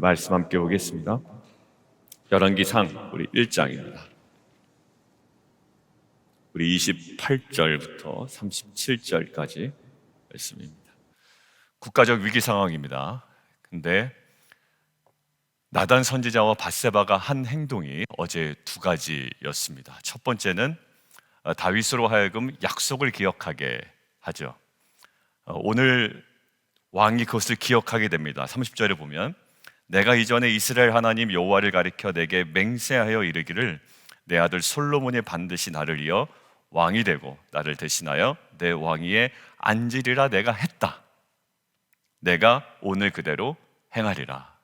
말씀 함께 보겠습니다. 열왕기상 우리 1장입니다. 우리 28절부터 37절까지 말씀입니다. 국가적 위기 상황입니다. 근데 나단 선지자와 밧세바가 한 행동이 어제 두 가지였습니다. 첫 번째는 다윗으로 하여금 약속을 기억하게 하죠. 오늘 왕이 그것을 기억하게 됩니다. 30절에 보면 내가 이전에 이스라엘 하나님 여호와를 가리켜 내게 맹세하여 이르기를 내 아들 솔로몬이 반드시 나를 이어 왕이 되고 나를 대신하여 내 왕위에 앉으리라 내가 했다. 내가 오늘 그대로 행하리라.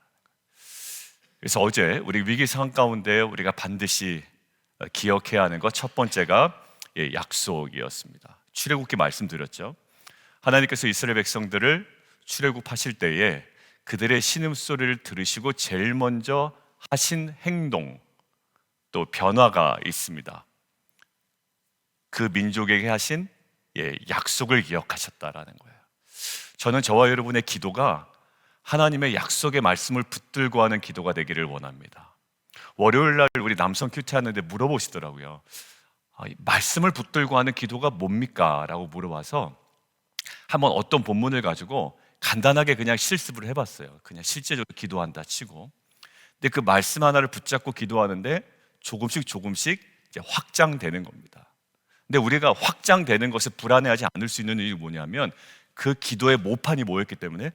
그래서 어제 우리 위기 상황 가운데 우리가 반드시 기억해야 하는 것 첫 번째가 약속이었습니다. 출애굽기 말씀드렸죠. 하나님께서 이스라엘 백성들을 출애굽하실 때에 그들의 신음소리를 들으시고 제일 먼저 하신 행동, 또 변화가 있습니다. 그 민족에게 하신 약속을 기억하셨다라는 거예요. 저는 저와 여러분의 기도가 하나님의 약속의 말씀을 붙들고 하는 기도가 되기를 원합니다. 월요일 날 우리 남성 큐티 하는데 물어보시더라고요. 말씀을 붙들고 하는 기도가 뭡니까? 라고 물어봐서 한번 어떤 본문을 가지고 간단하게 그냥 실습을 해봤어요. 그냥 실제적으로 기도한다 치고. 근데 그 말씀 하나를 붙잡고 기도하는데 조금씩 이제 확장되는 겁니다. 근데 우리가 확장되는 것에 불안해하지 않을 수 있는 이유가 뭐냐면 그 기도의 모판이 뭐였기 때문에,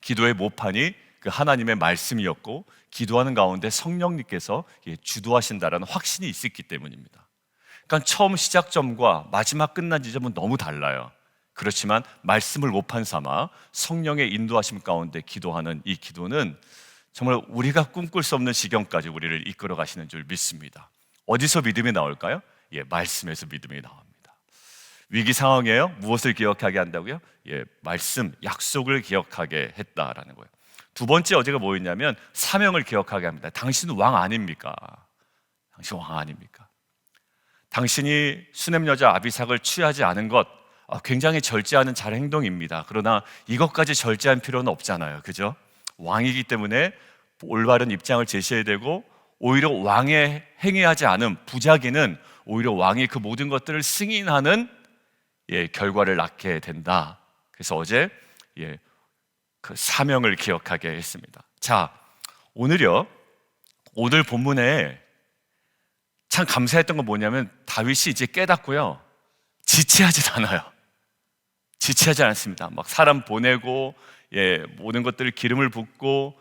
기도의 모판이 그 하나님의 말씀이었고 기도하는 가운데 성령님께서 주도하신다라는 확신이 있었기 때문입니다. 그러니까 처음 시작점과 마지막 끝난 지점은 너무 달라요. 그렇지만 말씀을 모판 삼아 성령의 인도하심 가운데 기도하는 이 기도는 정말 우리가 꿈꿀 수 없는 지경까지 우리를 이끌어 가시는 줄 믿습니다. 어디서 믿음이 나올까요? 말씀에서 믿음이 나옵니다. 위기 상황이에요. 무엇을 기억하게 한다고요? 말씀, 약속을 기억하게 했다라는 거예요. 두 번째 어제가 뭐였냐면 사명을 기억하게 합니다. 당신은 왕 아닙니까? 당신 왕 아닙니까? 당신이 수넴 여자 아비삭을 취하지 않은 것 굉장히 절제하는 잘 행동입니다. 그러나 이것까지 절제할 필요는 없잖아요. 그죠? 왕이기 때문에 올바른 입장을 제시해야 되고 오히려 왕의 행위하지 않은 부작위는 오히려 왕이 그 모든 것들을 승인하는 결과를 낳게 된다. 그래서 어제 그 사명을 기억하게 했습니다. 자, 오늘요. 오늘 본문에 참 감사했던 건 뭐냐면 다윗이 이제 깨닫고요. 지체하지 않아요. 지체하지 않습니다. 막 사람 보내고 모든 것들을 기름을 붓고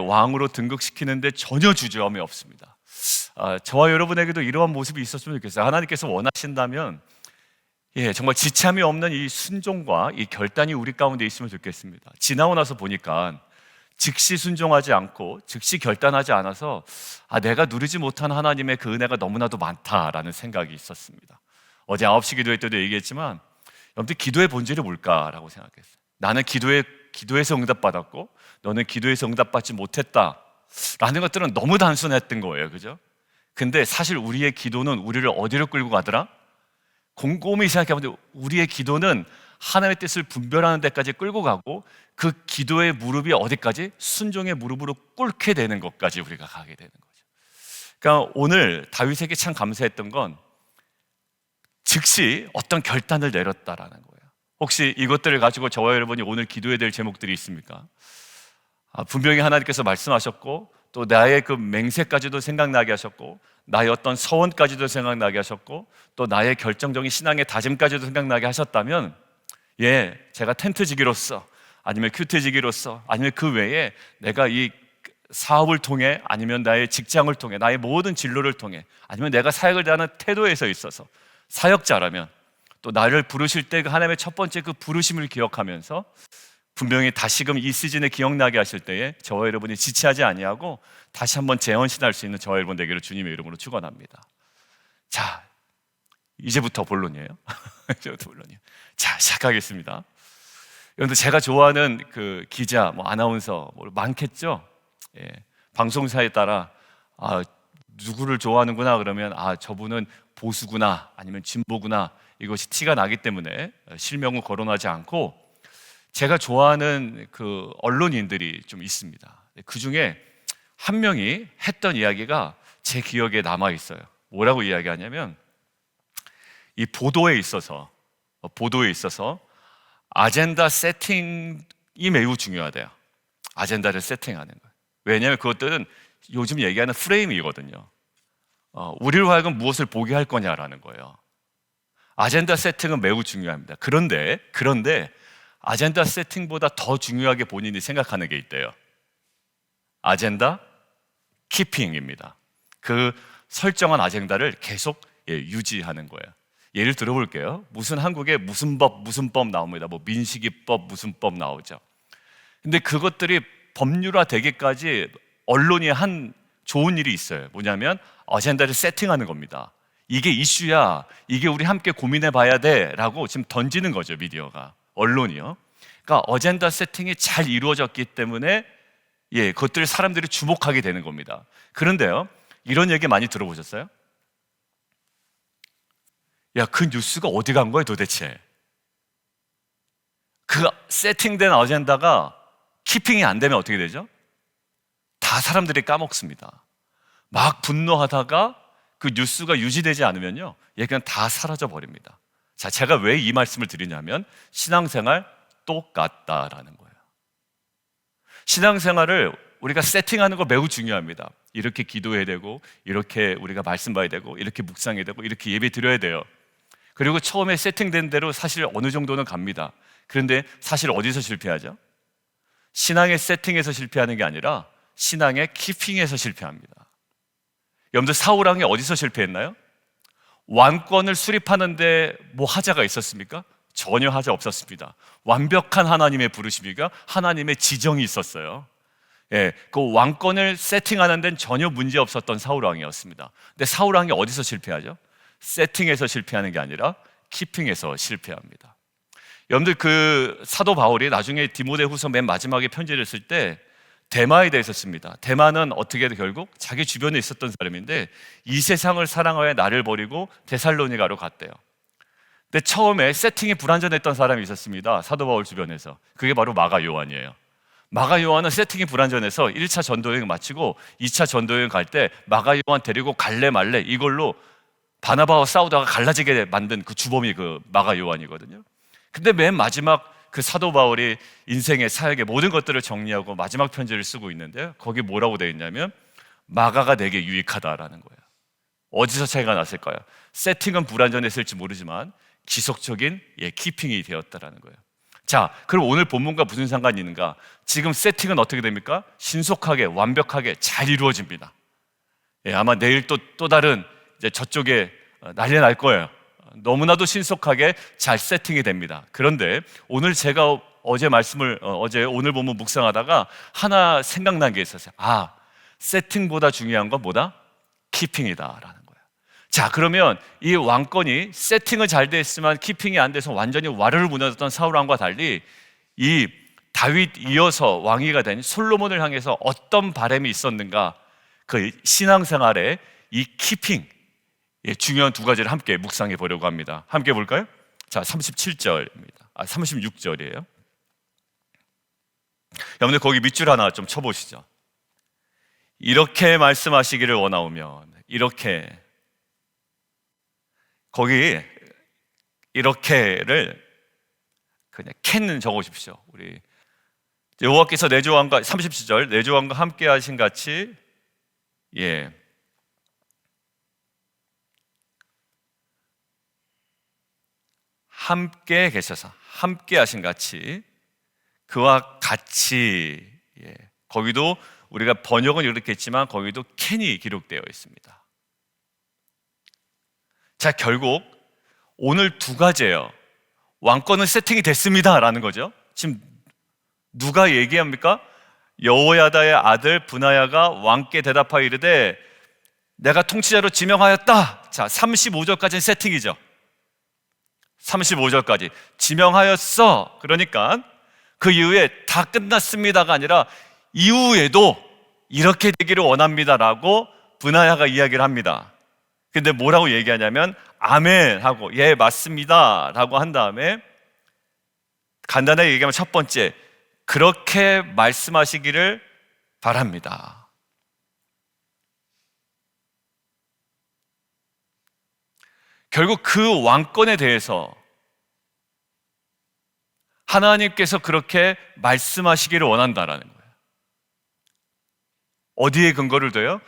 왕으로 등극시키는데 전혀 주저함이 없습니다. 저와 여러분에게도 이러한 모습이 있었으면 좋겠어요. 하나님께서 원하신다면 정말 지참이 없는 이 순종과 이 결단이 우리 가운데 있으면 좋겠습니다. 지나고 나서 보니까 즉시 순종하지 않고 즉시 결단하지 않아서 내가 누리지 못한 하나님의 그 은혜가 너무나도 많다라는 생각이 있었습니다. 어제 9시 기도회 때도 얘기했지만 여러분들 기도의 본질이 뭘까라고 생각했어요. 나는 기도에서 응답받았고 너는 기도에서 응답받지 못했다라는 것들은 너무 단순했던 거예요. 그죠? 근데 사실 우리의 기도는 우리를 어디로 끌고 가더라? 곰곰이 생각해보면 우리의 기도는 하나님의 뜻을 분별하는 데까지 끌고 가고 그 기도의 무릎이 어디까지? 순종의 무릎으로 꿇게 되는 것까지 우리가 가게 되는 거죠. 그러니까 오늘 다윗에게 참 감사했던 건 즉시 어떤 결단을 내렸다라는 거예요. 혹시 이것들을 가지고 저와 여러분이 오늘 기도해야 될 제목들이 있습니까? 분명히 하나님께서 말씀하셨고 또 나의 그 맹세까지도 생각나게 하셨고 나의 어떤 서원까지도 생각나게 하셨고 또 나의 결정적인 신앙의 다짐까지도 생각나게 하셨다면 제가 텐트지기로서 아니면 큐티지기로서 아니면 그 외에 내가 이 사업을 통해 아니면 나의 직장을 통해 나의 모든 진로를 통해 아니면 내가 사역을 대하는 태도에서 있어서 사역자라면 또 나를 부르실 때 그 하나님의 첫 번째 그 부르심을 기억하면서 분명히 다시금 이 시즌에 기억나게 하실 때에 저와 여러분이 지체하지 아니하고 다시 한번 재헌신할 수 있는 저와 여러분 되기를 주님의 이름으로 축원합니다. 자, 이제부터 본론이에요. 이제부터 본론이에요. 자, 시작하겠습니다. 여러분들 제가 좋아하는 그 기자, 아나운서 많겠죠. 방송사에 따라 누구를 좋아하는구나 그러면 저분은 보수구나 아니면 진보구나 이것이 티가 나기 때문에 실명을 거론하지 않고 제가 좋아하는 그 언론인들이 좀 있습니다. 그 중에 한 명이 했던 이야기가 제 기억에 남아 있어요. 뭐라고 이야기하냐면, 이 보도에 있어서 아젠다 세팅이 매우 중요하대요. 아젠다를 세팅하는 거예요. 왜냐하면 그것들은 요즘 얘기하는 프레임이거든요. 우리로 하여금 무엇을 보게 할 거냐라는 거예요. 아젠다 세팅은 매우 중요합니다. 그런데 아젠다 세팅보다 더 중요하게 본인이 생각하는 게 있대요. 아젠다 키핑입니다. 그 설정한 아젠다를 계속 유지하는 거예요. 예를 들어볼게요. 한국에 무슨 법 나옵니다. 뭐 민식이법, 무슨 법 나오죠. 근데 그것들이 법률화 되기까지 언론이 한 좋은 일이 있어요. 뭐냐면 아젠다를 세팅하는 겁니다. 이게 이슈야, 이게 우리 함께 고민해 봐야 돼 라고 지금 던지는 거죠, 미디어가, 언론이요. 그러니까 어젠다 세팅이 잘 이루어졌기 때문에 그것들을 사람들이 주목하게 되는 겁니다. 그런데요, 이런 얘기 많이 들어보셨어요? 야, 그 뉴스가 어디 간 거야 도대체? 그 세팅된 어젠다가 키핑이 안 되면 어떻게 되죠? 다 사람들이 까먹습니다. 막 분노하다가 그 뉴스가 유지되지 않으면요, 그냥 다 사라져 버립니다. 자, 제가 왜 이 말씀을 드리냐면 신앙생활 똑같다라는 거예요. 신앙생활을 우리가 세팅하는 거 매우 중요합니다. 이렇게 기도해야 되고, 이렇게 우리가 말씀 봐야 되고, 이렇게 묵상해야 되고, 이렇게 예배 드려야 돼요. 그리고 처음에 세팅된 대로 사실 어느 정도는 갑니다. 그런데 사실 어디서 실패하죠? 신앙의 세팅에서 실패하는 게 아니라 신앙의 키핑에서 실패합니다. 여러분들, 사울왕이 어디서 실패했나요? 왕권을 수립하는데 뭐 하자가 있었습니까? 전혀 하자 없었습니다. 완벽한 하나님의 부르심이가 하나님의 지정이 있었어요. 그 왕권을 세팅하는 데는 전혀 문제 없었던 사울왕이었습니다. 근데 사울왕이 어디서 실패하죠? 세팅에서 실패하는 게 아니라 키핑에서 실패합니다. 여러분들, 그 사도 바울이 나중에 디모데후서 맨 마지막에 편지를 쓸 때 데마에 대해서 씁니다. 데마는 어떻게 결국 자기 주변에 있었던 사람인데 이 세상을 사랑하여 나를 버리고 데살로니가로 갔대요. 근데 처음에 세팅이 불완전했던 사람이 있었습니다. 사도 바울 주변에서. 그게 바로 마가 요한이에요. 마가 요한은 세팅이 불완전해서 1차 전도여행 마치고 2차 전도여행 갈 때 마가 요한 데리고 갈래 말래 이걸로 바나바와 싸우다가 갈라지게 만든 그 주범이 그 마가 요한이거든요. 근데 맨 마지막 그 사도 바울이 인생의 사역의 모든 것들을 정리하고 마지막 편지를 쓰고 있는데요, 거기 뭐라고 되어 있냐면 마가가 내게 유익하다라는 거예요. 어디서 차이가 났을까요? 세팅은 불완전했을지 모르지만 지속적인 키핑이 되었다라는 거예요. 자, 그럼 오늘 본문과 무슨 상관이 있는가? 지금 세팅은 어떻게 됩니까? 신속하게, 완벽하게 잘 이루어집니다. 아마 내일 또 다른 이제 저쪽에 난리 날 거예요. 너무나도 신속하게 잘 세팅이 됩니다. 그런데 오늘 제가 오늘 본문 묵상하다가 하나 생각난 게 있었어요. 세팅보다 중요한 건 뭐다? 키핑이다라는 거예요. 자, 그러면 이 왕권이 세팅은 잘 돼 있지만 키핑이 안 돼서 완전히 와르르 무너졌던 사울왕과 달리 이 다윗 이어서 왕위가 된 솔로몬을 향해서 어떤 바람이 있었는가? 그 신앙생활에 이 키핑, 중요한 두 가지를 함께 묵상해 보려고 합니다. 함께 볼까요? 자, 37절입니다. 36절이에요. 여러분들, 거기 밑줄 하나 좀 쳐보시죠. 이렇게 말씀하시기를 원하오면, 이렇게, 거기 이렇게를 그냥 캔 적어주십시오. 우리 여호와께서 내조왕과 37절 내조왕과 함께 하신 같이 함께 계셔서 함께 하신 같이 그와 같이 거기도 우리가 번역은 이렇게 했지만 거기도 캔이 기록되어 있습니다. 자, 결국 오늘 두 가지예요. 왕권은 세팅이 됐습니다 라는 거죠. 지금 누가 얘기합니까? 여호야다의 아들 브나야가 왕께 대답하여 이르되 내가 통치자로 지명하였다. 자, 35절까지는 세팅이죠. 35절까지 지명하였어. 그러니까 그 이후에 다 끝났습니다가 아니라 이후에도 이렇게 되기를 원합니다라고 브나야가 이야기를 합니다. 근데 뭐라고 얘기하냐면 아멘 하고 맞습니다 라고 한 다음에 간단하게 얘기하면 첫 번째, 그렇게 말씀하시기를 바랍니다. 결국 그 왕권에 대해서 하나님께서 그렇게 말씀하시기를 원한다라는 거예요. 어디에 근거를 둬요?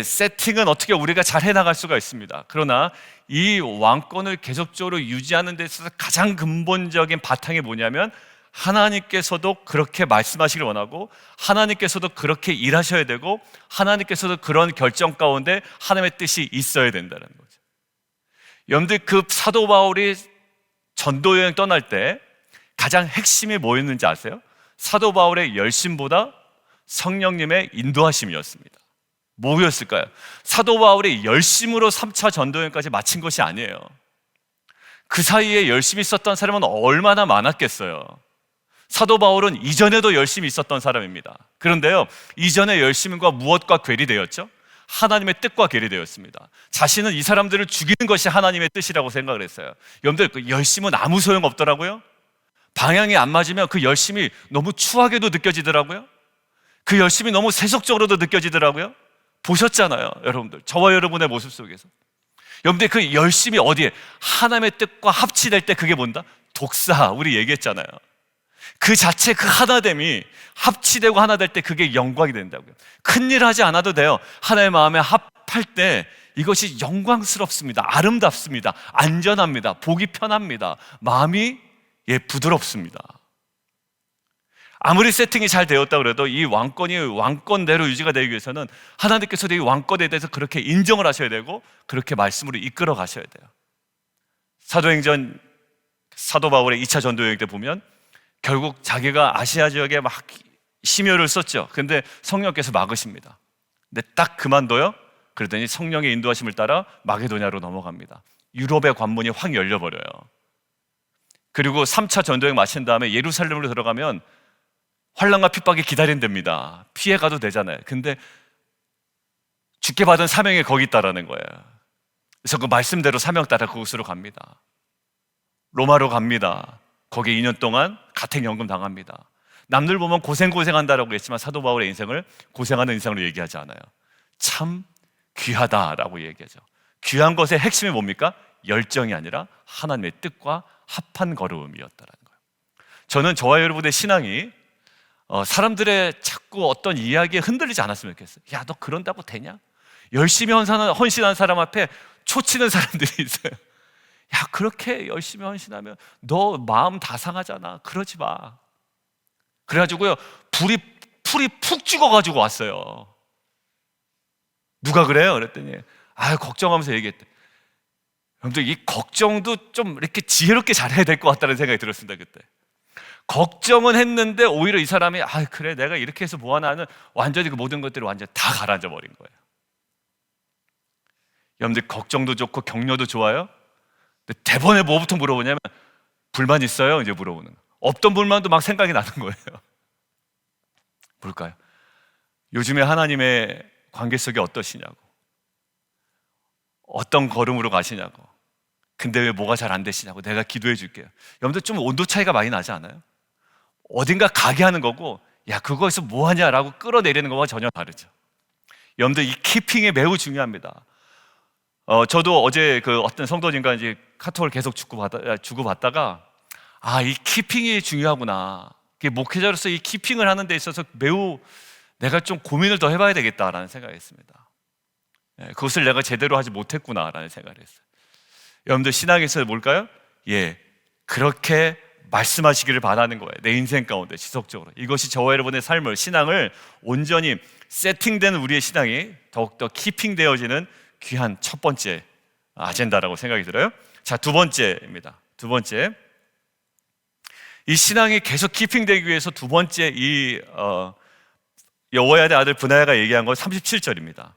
세팅은 어떻게 우리가 잘 해나갈 수가 있습니다. 그러나 이 왕권을 계속적으로 유지하는 데 있어서 가장 근본적인 바탕이 뭐냐면 하나님께서도 그렇게 말씀하시길 원하고 하나님께서도 그렇게 일하셔야 되고 하나님께서도 그런 결정 가운데 하나님의 뜻이 있어야 된다는 거죠. 여러분들 그 사도 바울이 전도 여행 떠날 때 가장 핵심이 뭐였는지 아세요? 사도 바울의 열심보다 성령님의 인도하심이었습니다. 뭐였을까요? 사도 바울이 열심으로 3차 전도여행까지 마친 것이 아니에요. 그 사이에 열심히 있었던 사람은 얼마나 많았겠어요. 사도 바울은 이전에도 열심히 있었던 사람입니다. 그런데요, 이전의 열심과 무엇과 괴리되었죠? 하나님의 뜻과 괴리되었습니다. 자신은 이 사람들을 죽이는 것이 하나님의 뜻이라고 생각을 했어요. 여러분들 그 열심은 아무 소용없더라고요. 방향이 안 맞으면 그 열심이 너무 추하게도 느껴지더라고요. 그 열심이 너무 세속적으로도 느껴지더라고요. 보셨잖아요, 여러분들. 저와 여러분의 모습 속에서. 여러분들 그 열심이 어디에? 하나님의 뜻과 합치될 때 그게 뭔다? 독사, 우리 얘기했잖아요. 그 자체 그 하나됨이 합치되고 하나 될 때 그게 영광이 된다고요. 큰일 하지 않아도 돼요. 하나의 마음에 합할 때 이것이 영광스럽습니다. 아름답습니다. 안전합니다. 보기 편합니다. 마음이 부드럽습니다. 아무리 세팅이 잘 되었다 그래도 이 왕권이 왕권대로 유지가 되기 위해서는 하나님께서도 이 왕권에 대해서 그렇게 인정을 하셔야 되고 그렇게 말씀으로 이끌어 가셔야 돼요. 사도행전 사도 바울의 2차 전도여행 때 보면 결국 자기가 아시아 지역에 막 심혈을 썼죠. 근데 성령께서 막으십니다. 근데 딱 그만둬요. 그러더니 성령의 인도하심을 따라 마게도냐로 넘어갑니다. 유럽의 관문이 확 열려버려요. 그리고 3차 전도여행 마친 다음에 예루살렘으로 들어가면 환난과 핍박이 기다린답니다. 피해가도 되잖아요. 근데 죽게 받은 사명이 거기 있다라는 거예요. 그래서 그 말씀대로 사명 따라 그곳으로 갑니다. 로마로 갑니다. 거기에 2년 동안 가택연금 당합니다. 남들 보면 고생한다라고 했지만 사도 바울의 인생을 고생하는 인생으로 얘기하지 않아요. 참 귀하다라고 얘기하죠. 귀한 것의 핵심이 뭡니까? 열정이 아니라 하나님의 뜻과 합한 걸음이었다는 거예요. 저는 저와 여러분의 신앙이 사람들의 자꾸 어떤 이야기에 흔들리지 않았으면 좋겠어요. 야, 너 그런다고 되냐? 열심히 헌신한 사람 앞에 초치는 사람들이 있어요. 야, 그렇게 열심히 헌신하면 너 마음 다 상하잖아. 그러지 마. 그래가지고요, 풀이 푹 죽어가지고 왔어요. 누가 그래요? 그랬더니 걱정하면서 얘기했대. 여러분들 이 걱정도 좀 이렇게 지혜롭게 잘해야 될 것 같다는 생각이 들었습니다. 그때 걱정은 했는데 오히려 이 사람이 그래 내가 이렇게 해서 뭐하나는 완전히 그 모든 것들이 완전히 다 가라앉아 버린 거예요. 여러분들 걱정도 좋고 격려도 좋아요. 근데 대번에 뭐부터 물어보냐면 불만 있어요? 이제 물어보는 거. 없던 불만도 막 생각이 나는 거예요. 뭘까요? 요즘에 하나님의 관계 속에 어떠시냐고, 어떤 걸음으로 가시냐고, 근데 왜 뭐가 잘 안 되시냐고, 내가 기도해 줄게요. 여러분들 좀 온도 차이가 많이 나지 않아요? 어딘가 가게 하는 거고, 야 그거에서 뭐 하냐라고 끌어내리는 거와 전혀 다르죠. 여러분들 이 키핑이 매우 중요합니다. 저도 어제 그 어떤 성도님과 이제 카톡을 계속 주고받다가 이 키핑이 중요하구나. 목회자로서 이 키핑을 하는 데 있어서 매우 내가 좀 고민을 더 해봐야 되겠다라는 생각이 했습니다. 그것을 내가 제대로 하지 못했구나라는 생각을 했어요. 여러분들 신앙에서 뭘까요? 그렇게 말씀하시기를 바라는 거예요. 내 인생 가운데 지속적으로. 이것이 저와 여러분의 삶을, 신앙을 온전히 세팅된 우리의 신앙이 더욱더 키핑되어지는 귀한 첫 번째 아젠다라고 생각이 들어요. 자, 두 번째입니다. 두 번째, 이 신앙이 계속 키핑되기 위해서 두 번째 이 여호야다의 아들 브나야가 얘기한 건 37절입니다.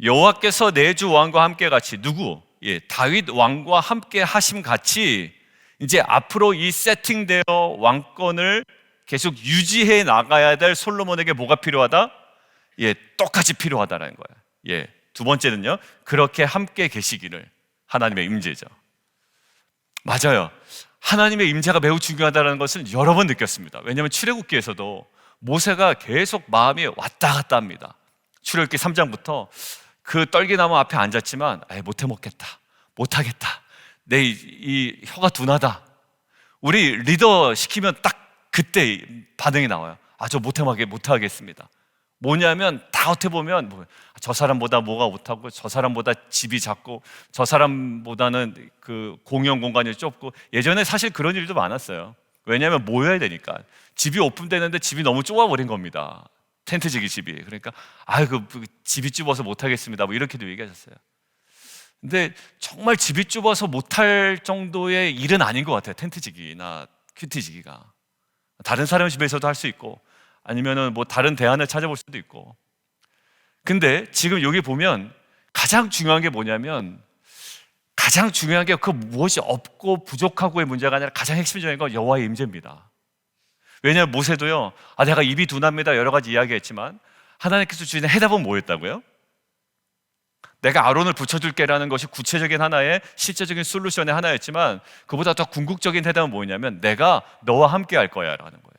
여호와께서 내 주 왕과 함께 같이 누구? 다윗 왕과 함께 하심 같이 이제 앞으로 이 세팅되어 왕권을 계속 유지해 나가야 될 솔로몬에게 뭐가 필요하다? 똑같이 필요하다라는 거예요. 두 번째는요, 그렇게 함께 계시기를, 하나님의 임재죠. 맞아요. 하나님의 임재가 매우 중요하다는 것을 여러 번 느꼈습니다. 왜냐하면 출애굽기에서도 모세가 계속 마음이 왔다 갔다 합니다. 출애굽기 3장부터 그 떨기나무 앞에 앉았지만 못해 먹겠다, 못하겠다, 내 이 혀가 둔하다. 우리 리더 시키면 딱 그때 반응이 나와요. 저 못하겠습니다. 뭐냐면 다 어떻게 보면 저 사람보다 뭐가 못하고, 저 사람보다 집이 작고, 저 사람보다는 그 공용 공간이 좁고. 예전에 사실 그런 일도 많았어요. 왜냐하면 모여야 되니까. 집이 오픈되는데 집이 너무 좁아버린 겁니다. 텐트지기 집이. 그러니까 그 집이 좁아서 못하겠습니다, 뭐 이렇게도 얘기하셨어요. 근데 정말 집이 좁아서 못할 정도의 일은 아닌 것 같아요. 텐트지기나 큐티지기가. 다른 사람 집에서도 할 수 있고, 아니면은 뭐 다른 대안을 찾아볼 수도 있고. 근데 지금 여기 보면 가장 중요한 게 뭐냐면, 가장 중요한 게 그 무엇이 없고 부족하고의 문제가 아니라 가장 핵심적인 건 여호와의 임재입니다. 왜냐하면 모세도요, 내가 입이 둔합니다, 여러 가지 이야기했지만 하나님께서 주시는 해답은 뭐였다고요? 내가 아론을 붙여줄게라는 것이 구체적인 하나의 실제적인 솔루션의 하나였지만, 그보다 더 궁극적인 해답은 뭐냐면 내가 너와 함께 할 거야 라는 거예요.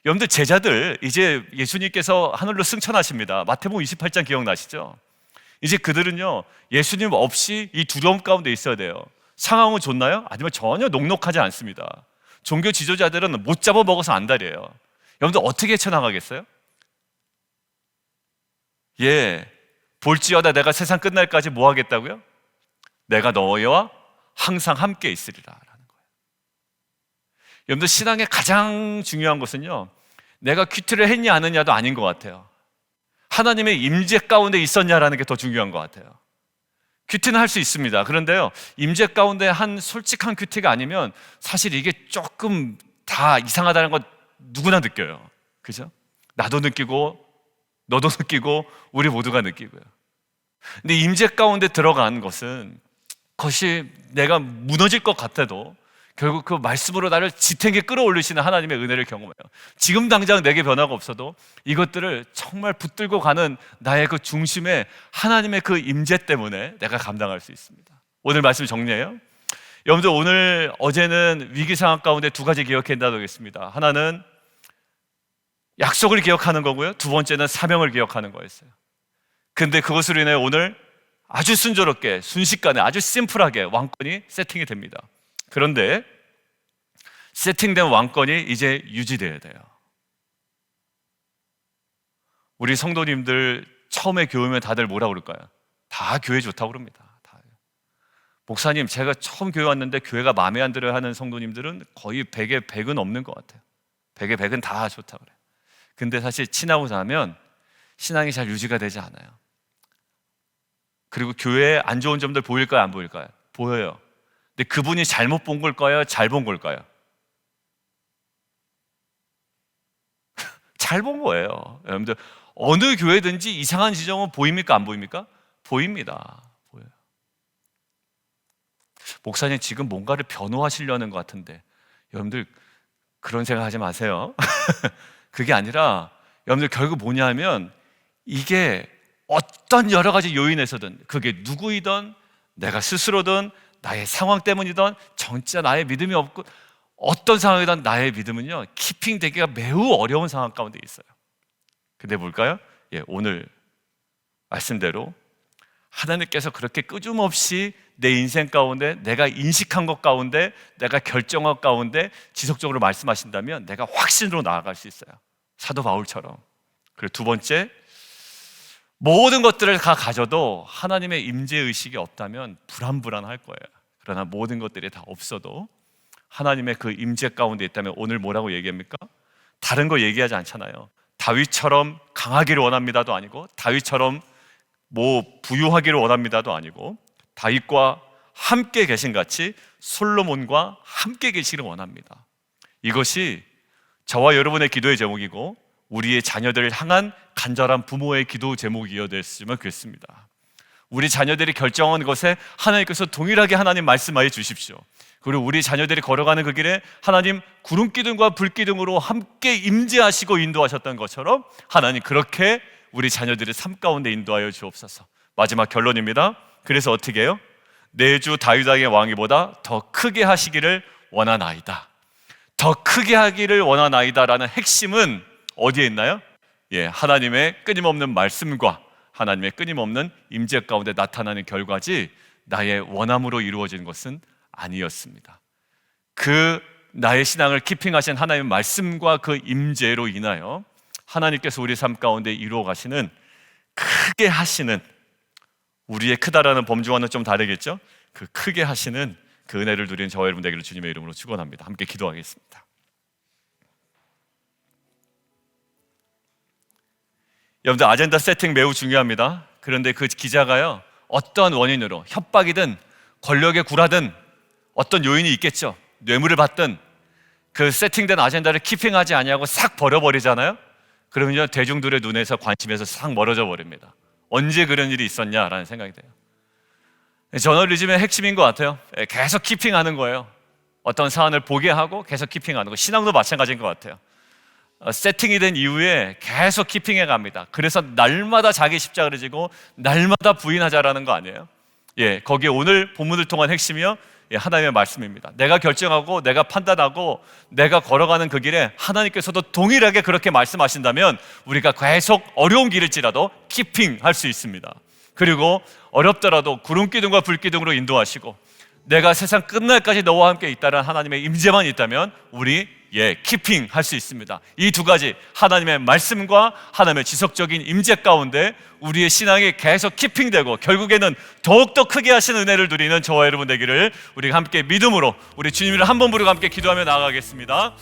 여러분들, 제자들 이제 예수님께서 하늘로 승천하십니다. 마태복음 28장 기억나시죠? 이제 그들은요, 예수님 없이 이 두려움 가운데 있어야 돼요. 상황은 좋나요? 아니면 전혀 녹록하지 않습니다. 종교 지도자들은 못 잡아먹어서 안달이에요. 여러분들 어떻게 헤쳐나가겠어요? 볼지어다 내가 세상 끝날까지 뭐 하겠다고요? 내가 너희와 항상 함께 있으리라 라는 거예요. 여러분들, 신앙의 가장 중요한 것은요, 내가 큐티를 했냐 안 했냐도 아닌 것 같아요. 하나님의 임재 가운데 있었냐라는 게 더 중요한 것 같아요. 큐티는 할 수 있습니다. 그런데요, 임재 가운데 한 솔직한 큐티가 아니면 사실 이게 조금 다 이상하다는 건 누구나 느껴요. 그죠? 나도 느끼고 너도 느끼고 우리 모두가 느끼고요. 근데 임재 가운데 들어간 것은, 그것이 내가 무너질 것 같아도 결국 그 말씀으로 나를 지탱게 끌어올리시는 하나님의 은혜를 경험해요. 지금 당장 내게 변화가 없어도 이것들을 정말 붙들고 가는 나의 그 중심에 하나님의 그 임재 때문에 내가 감당할 수 있습니다. 오늘 말씀 정리해요. 여러분들, 어제는 위기 상황 가운데 두 가지 기억한다고 했습니다. 하나는 약속을 기억하는 거고요, 두 번째는 사명을 기억하는 거였어요. 근데 그것으로 인해 오늘 아주 순조롭게, 순식간에 아주 심플하게 왕권이 세팅이 됩니다. 그런데 세팅된 왕권이 이제 유지되어야 돼요. 우리 성도님들 처음에 교회 오면 다들 뭐라 그럴까요? 다 교회 좋다고 그럽니다. 목사님, 제가 처음 교회 왔는데 교회가 마음에 안 들어요 하는 성도님들은 거의 100에 100은 없는 것 같아요. 100에 100은 다 좋다고 그래요. 근데 사실 친하고 나면 신앙이 잘 유지가 되지 않아요. 그리고 교회에 안 좋은 점들 보일까요, 안 보일까요? 보여요. 근데 그분이 잘못 본 걸까요, 잘 본 걸까요? 잘 본 거예요. 여러분들, 어느 교회든지 이상한 지점은 보입니까, 안 보입니까? 보입니다. 보여요. 목사님, 지금 뭔가를 변호하시려는 것 같은데, 여러분들 그런 생각하지 마세요. 그게 아니라, 여러분들 결국 뭐냐면, 이게 어떤 여러 가지 요인에서든, 그게 누구이든 내가 스스로든 나의 상황 때문이든 진짜 나의 믿음이 없고 어떤 상황이든 나의 믿음은요, 키핑되기가 매우 어려운 상황 가운데 있어요. 근데 뭘까요? 오늘 말씀대로 하나님께서 그렇게 끊임없이 내 인생 가운데, 내가 인식한 것 가운데, 내가 결정한 것 가운데 지속적으로 말씀하신다면 내가 확신으로 나아갈 수 있어요. 사도 바울처럼. 그리고 두 번째, 모든 것들을 다 가져도 하나님의 임재의식이 없다면 불안할 거예요. 그러나 모든 것들이 다 없어도 하나님의 그 임재 가운데 있다면 오늘 뭐라고 얘기합니까? 다른 거 얘기하지 않잖아요. 다윗처럼 강하기를 원합니다도 아니고, 다윗처럼 부유하기를 원합니다도 아니고, 다윗과 함께 계신 같이 솔로몬과 함께 계시기를 원합니다. 이것이 저와 여러분의 기도의 제목이고 우리의 자녀들을 향한 간절한 부모의 기도 제목이었으면 좋겠습니다. 우리 자녀들이 결정한 것에 하나님께서 동일하게 하나님 말씀하여 주십시오. 그리고 우리 자녀들이 걸어가는 그 길에 하나님 구름기둥과 불기둥으로 함께 임재하시고 인도하셨던 것처럼 하나님 그렇게 우리 자녀들의 삶 가운데 인도하여 주옵소서. 마지막 결론입니다. 그래서 어떻게 해요? 내 주 다윗 왕의 왕위보다 더 크게 하시기를 원하나이다. 더 크게 하기를 원하나이다라는 핵심은 어디에 있나요? 하나님의 끊임없는 말씀과 하나님의 끊임없는 임재 가운데 나타나는 결과지 나의 원함으로 이루어진 것은 아니었습니다. 그 나의 신앙을 키핑하신 하나님의 말씀과 그 임재로 인하여 하나님께서 우리 삶 가운데 이루어 가시는, 크게 하시는, 우리의 크다라는 범주와는 좀 다르겠죠? 그 크게 하시는 그 은혜를 누리는 저와 여러분 되기를 주님의 이름으로 축원합니다. 함께 기도하겠습니다. 여러분들, 아젠다 세팅 매우 중요합니다. 그런데 그 기자가요, 어떠한 원인으로 협박이든 권력에 굴하든 어떤 요인이 있겠죠. 뇌물을 받든 그 세팅된 아젠다를 키핑하지 아니하고 싹 버려버리잖아요. 그러면요, 대중들의 눈에서, 관심에서 싹 멀어져 버립니다. 언제 그런 일이 있었냐라는 생각이 돼요. 저널리즘의 핵심인 것 같아요. 계속 키핑하는 거예요. 어떤 사안을 보게 하고 계속 키핑하는 거. 신앙도 마찬가지인 것 같아요. 세팅이 된 이후에 계속 키핑해 갑니다. 그래서 날마다 자기 십자가를 지고 날마다 부인하자라는 거 아니에요? 거기에 오늘 본문을 통한 핵심이요, 하나님의 말씀입니다. 내가 결정하고 내가 판단하고 내가 걸어가는 그 길에 하나님께서도 동일하게 그렇게 말씀하신다면 우리가 계속 어려운 길일지라도 키핑할 수 있습니다. 그리고 어렵더라도 구름기둥과 불기둥으로 인도하시고 내가 세상 끝날까지 너와 함께 있다는 하나님의 임재만 있다면 우리 키핑할 수 있습니다. 이 두 가지, 하나님의 말씀과 하나님의 지속적인 임재 가운데 우리의 신앙이 계속 키핑되고 결국에는 더욱더 크게 하시는 은혜를 누리는 저와 여러분 되기를 우리가 함께 믿음으로 우리 주님을 한 번 부르고 함께 기도하며 나아가겠습니다.